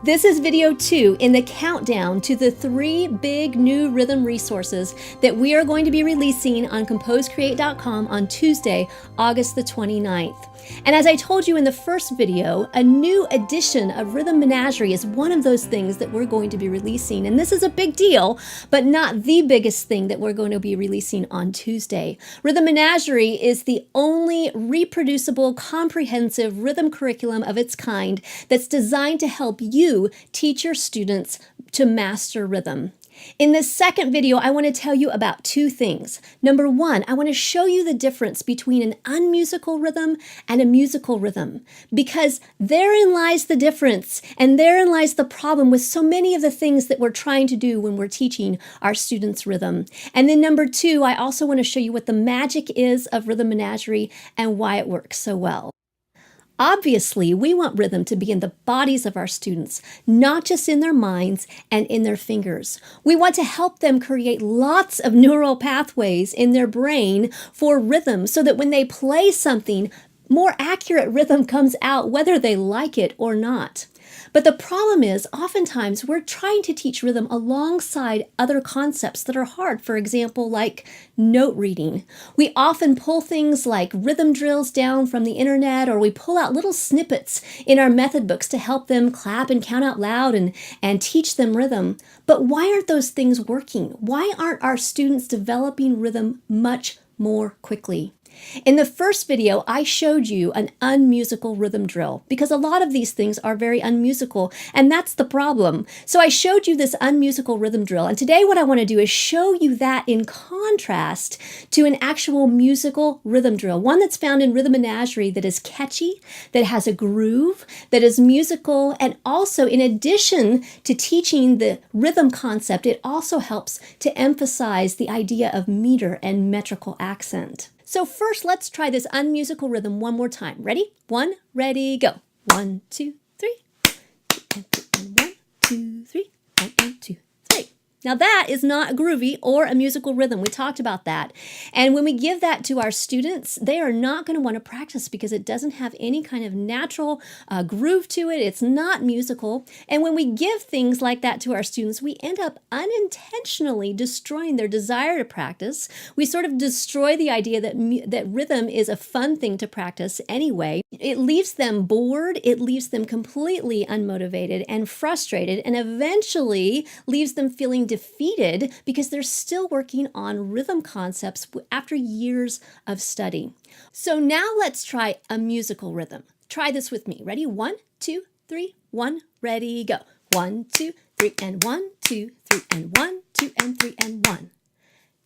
This is video 2 in the countdown to the 3 big new rhythm resources that we are going to be releasing on ComposeCreate.com on Tuesday, August the 29th. And as I told you in the first video, a new edition of Rhythm Menagerie is one of those things that we're going to be releasing. And this is a big deal, but not the biggest thing that we're going to be releasing on Tuesday. Rhythm Menagerie is the only reproducible, comprehensive rhythm curriculum of its kind that's designed to help you teach your students to master rhythm. In this second video, I want to tell you about 2 things. Number 1, I want to show you the difference between an unmusical rhythm and a musical rhythm, because therein lies the difference, and therein lies the problem with so many of the things that we're trying to do when we're teaching our students rhythm. And then number 2, I also want to show you what the magic is of Rhythm Menagerie and why it works so well. Obviously, we want rhythm to be in the bodies of our students, not just in their minds and in their fingers. We want to help them create lots of neural pathways in their brain for rhythm so that when they play something, more accurate rhythm comes out whether they like it or not. But the problem is, oftentimes we're trying to teach rhythm alongside other concepts that are hard, for example, like note reading. We often pull things like rhythm drills down from the internet, or we pull out little snippets in our method books to help them clap and count out loud and teach them rhythm. But why aren't those things working? Why aren't our students developing rhythm much more quickly? In the first video, I showed you an unmusical rhythm drill because a lot of these things are very unmusical, and that's the problem. So I showed you this unmusical rhythm drill, and today what I want to do is show you that in contrast to an actual musical rhythm drill, one that's found in Rhythm Menagerie that is catchy, that has a groove, that is musical, and also in addition to teaching the rhythm concept, it also helps to emphasize the idea of meter and metrical accent. So first, let's try this unmusical rhythm one more time. Ready? 1, ready, go. 1, 2, 3. 1, 2, 3. 1, 2, 3. Now that is not groovy or a musical rhythm. We talked about that. And when we give that to our students, they are not going to want to practice because it doesn't have any kind of natural groove to it. It's not musical. And when we give things like that to our students, we end up unintentionally destroying their desire to practice. We sort of destroy the idea that rhythm is a fun thing to practice anyway. It leaves them bored. It leaves them completely unmotivated and frustrated, and eventually leaves them feeling defeated because they're still working on rhythm concepts after years of study. So now let's try a musical rhythm. Try this with me. Ready? 1, 2, 3, 1, ready, go. 1, 2, 3, and 1, 2, 3, and 1, 2, and 3, and 1.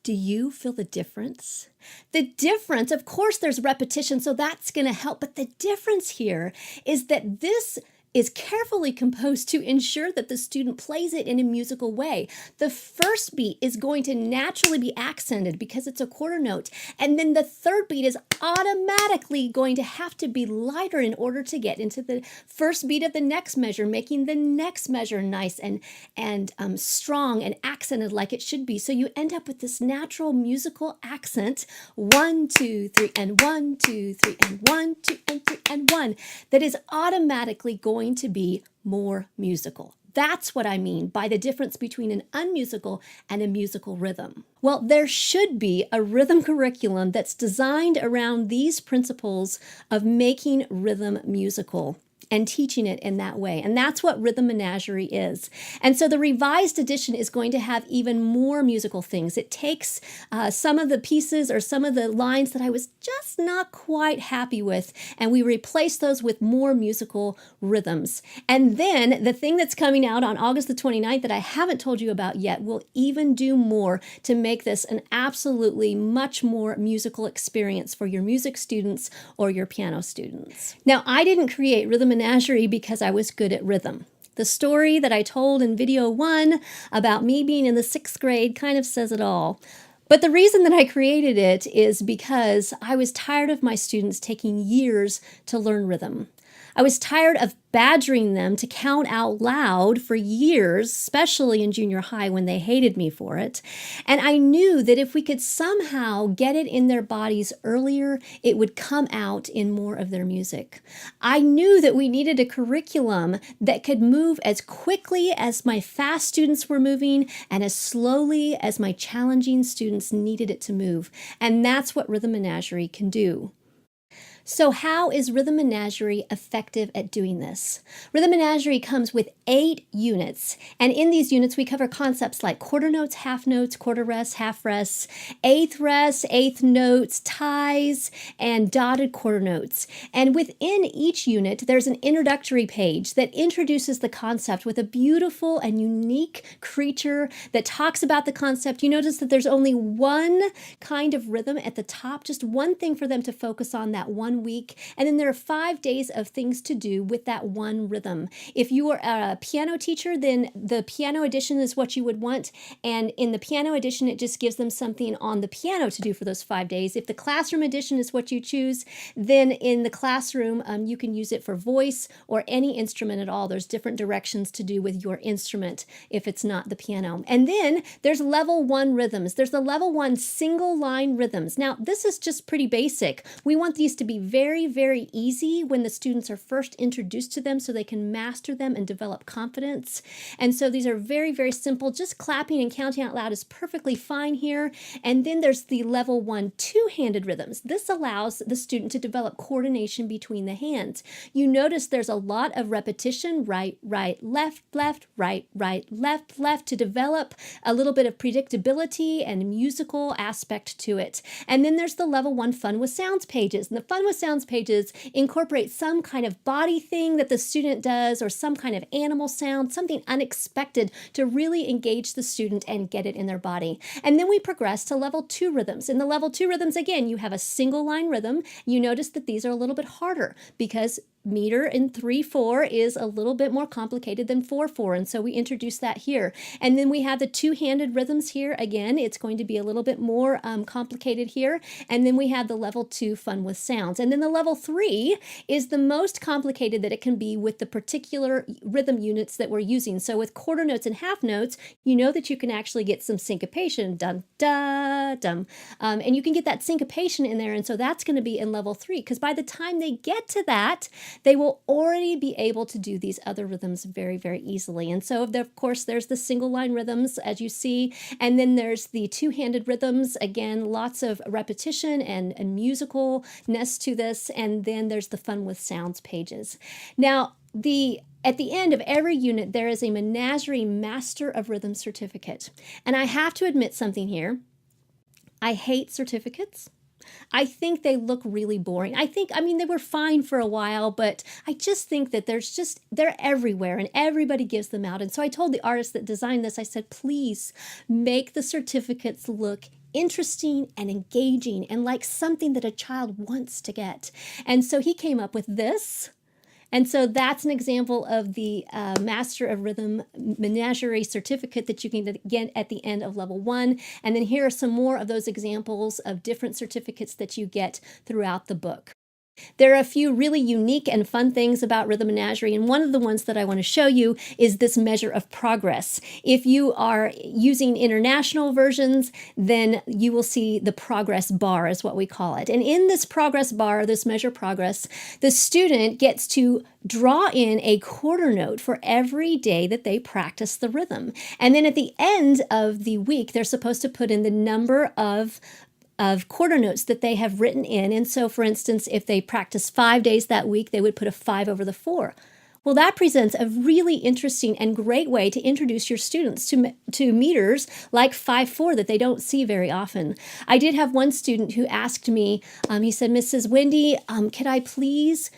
Do you feel the difference? The difference, of course, there's repetition, so that's going to help. But the difference here is that this is carefully composed to ensure that the student plays it in a musical way. The first beat is going to naturally be accented because it's a quarter note, and then the third beat is automatically going to have to be lighter in order to get into the first beat of the next measure, making the next measure nice and strong and accented like it should be. So you end up with this natural musical accent, 1, 2, 3, and 1, 2, 3, and 1, 2, and 3, and 1, that is automatically going to be more musical. That's what I mean by the difference between an unmusical and a musical rhythm. Well, there should be a rhythm curriculum that's designed around these principles of making rhythm musical and teaching it in that way. And that's what Rhythm Menagerie is. And so the revised edition is going to have even more musical things. It takes some of the pieces or some of the lines that I was just not quite happy with, and we replace those with more musical rhythms. And then the thing that's coming out on August the 29th that I haven't told you about yet will even do more to make this an absolutely much more musical experience for your music students or your piano students. Now, I didn't create Rhythm Menagerie because I was good at rhythm. The story that I told in video 1 about me being in the 6th grade kind of says it all. But the reason that I created it is because I was tired of my students taking years to learn rhythm. I was tired of badgering them to count out loud for years, especially in junior high when they hated me for it. And I knew that if we could somehow get it in their bodies earlier, it would come out in more of their music. I knew that we needed a curriculum that could move as quickly as my fast students were moving and as slowly as my challenging students needed it to move. And that's what Rhythm Menagerie can do. So how is Rhythm Menagerie effective at doing this? Rhythm Menagerie comes with 8 units, and in these units we cover concepts like quarter notes, half notes, quarter rests, half rests, eighth rests, eighth notes, ties, and dotted quarter notes. And within each unit there's an introductory page that introduces the concept with a beautiful and unique creature that talks about the concept. You notice that there's only one kind of rhythm at the top, just one thing for them to focus on that one week, and then there are 5 days of things to do with that one rhythm. If you are a piano teacher, then the piano edition is what you would want, and in the piano edition it just gives them something on the piano to do for those 5 days. If the classroom edition is what you choose, then in the classroom you can use it for voice or any instrument at all. There's different directions to do with your instrument if it's not the piano. And then there's level 1 rhythms. There's the level 1 single line rhythms. Now this is just pretty basic. We want these to be very, very easy when the students are first introduced to them so they can master them and develop confidence. And so these are very, very simple. Just clapping and counting out loud is perfectly fine here. And then there's the level 1 two-handed rhythms. This allows the student to develop coordination between the hands. You notice there's a lot of repetition, right, right, left, left, right, right, left, left, to develop a little bit of predictability and musical aspect to it. And then there's the level 1 Fun with Sounds pages. And the Fun with Sounds pages incorporate some kind of body thing that the student does or some kind of animal sound, something unexpected to really engage the student and get it in their body. And then we progress to level 2 rhythms. In the level 2 rhythms, again, you have a single line rhythm. You notice that these are a little bit harder because meter in 3/4 is a little bit more complicated than 4/4, and so we introduce that here. And then we have the two-handed rhythms here. Again, it's going to be a little bit more complicated here. And then we have the level 2 Fun with Sounds. And then the level 3 is the most complicated that it can be with the particular rhythm units that we're using. So with quarter notes and half notes, you know that you can actually get some syncopation, dum da dum, and you can get that syncopation in there. And so that's going to be in level 3, because by the time they get to that, they will already be able to do these other rhythms very, very easily. And so, of course, there's the single line rhythms, as you see, and then there's the two-handed rhythms. Again, lots of repetition and musicalness to this. And then there's the Fun with Sounds pages. Now, at the end of every unit, there is a Menagerie Master of Rhythm certificate. And I have to admit something here. I hate certificates. I think they look really boring. I mean, they were fine for a while, but I just think that they're everywhere and everybody gives them out. And so I told the artist that designed this, I said, please make the certificates look interesting and engaging and like something that a child wants to get. And so he came up with this. And so that's an example of the Master of Rhythm Menagerie certificate that you can get at the end of level 1. And then here are some more of those examples of different certificates that you get throughout the book. There are a few really unique and fun things about Rhythm Menagerie, and one of the ones that I want to show you is this measure of progress. If you are using international versions, then you will see the progress bar is what we call it. And in this progress bar, this measure progress, the student gets to draw in a quarter note for every day that they practice the rhythm. And then at the end of the week, they're supposed to put in the number of quarter notes that they have written in. And so, for instance, if they practice 5 days that week, they would put a 5 over the 4. Well, that presents a really interesting and great way to introduce your students to meters like 5/4 that they don't see very often. I did have one student who asked me, he said, Mrs. Wendy, could I please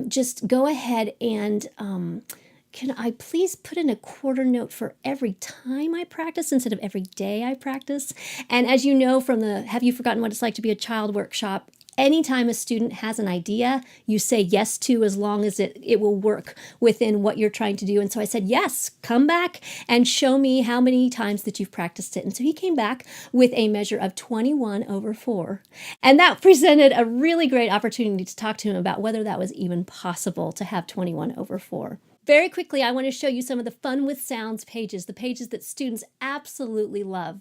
just go ahead and can I please put in a quarter note for every time I practice instead of every day I practice? And as you know from the Have You Forgotten What It's Like to Be a Child workshop, Anytime a student has an idea, you say yes to, as long as it will work within what you're trying to do. And so I said, yes, come back and show me how many times that you've practiced it. And so he came back with a measure of 21/4. And that presented a really great opportunity to talk to him about whether that was even possible to have 21/4. Very quickly, I want to show you some of the Fun with Sounds pages, the pages that students absolutely love.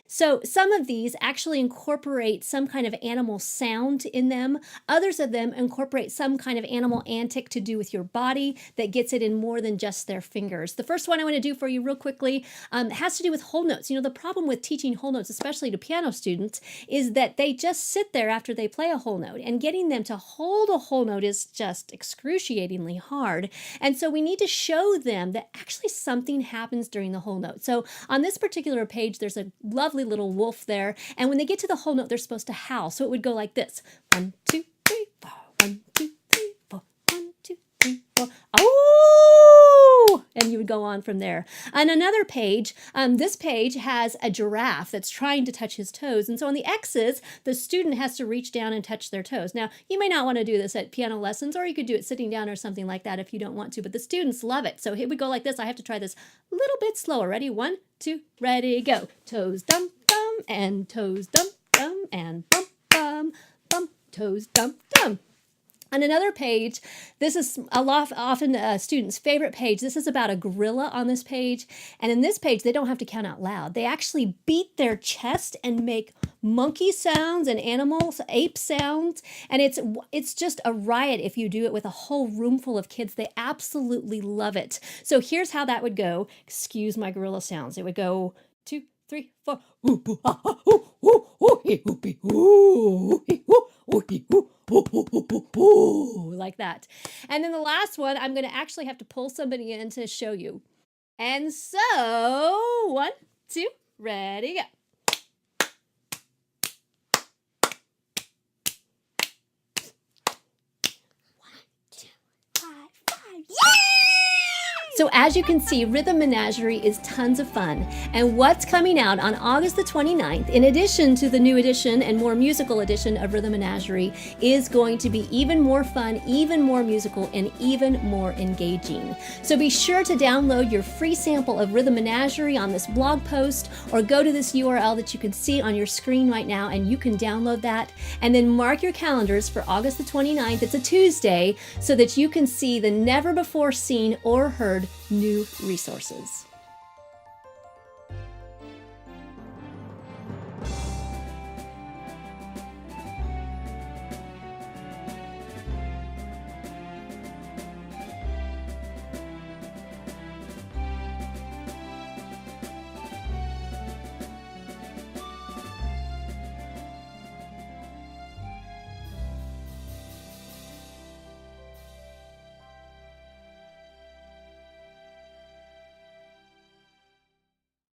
So some of these actually incorporate some kind of animal sound in them. Others of them incorporate some kind of animal antic to do with your body that gets it in more than just their fingers. The first one I want to do for you real quickly has to do with whole notes. You know, the problem with teaching whole notes, especially to piano students, is that they just sit there after they play a whole note, and getting them to hold a whole note is just excruciatingly hard. And so we need to show them that actually something happens during the whole note. So on this particular page, there's a lovely little wolf there, and when they get to the whole note, they're supposed to howl. So it would go like this: 1, 2, 3, 4, 1, 2, 3, 4, 1, 2, 3, 4. Oh! And you would go on from there. On another page, this page has a giraffe that's trying to touch his toes. And so on the X's, the student has to reach down and touch their toes. Now, you may not want to do this at piano lessons, or you could do it sitting down or something like that if you don't want to, but the students love it. So here we go like this. I have to try this a little bit slower. Ready? 1, 2, ready, go. Toes, dum, dum, and toes, dum, dum, and bump, bum, bump, toes, dum, dum. On another page, this is often a student's favorite page. This is about a gorilla on this page. And in this page, they don't have to count out loud. They actually beat their chest and make monkey sounds and ape sounds. And it's just a riot if you do it with a whole room full of kids. They absolutely love it. So here's how that would go. Excuse my gorilla sounds. It would go 2, 3, 4. Like that. And then the last one, I'm going to actually have to pull somebody in to show you. And so, 1, 2, ready, go. So as you can see, Rhythm Menagerie is tons of fun. And what's coming out on August the 29th, in addition to the new edition and more musical edition of Rhythm Menagerie, is going to be even more fun, even more musical, and even more engaging. So be sure to download your free sample of Rhythm Menagerie on this blog post, or go to this URL that you can see on your screen right now, and you can download that. And then mark your calendars for August the 29th. It's a Tuesday, so that you can see the never before seen or heard new resources.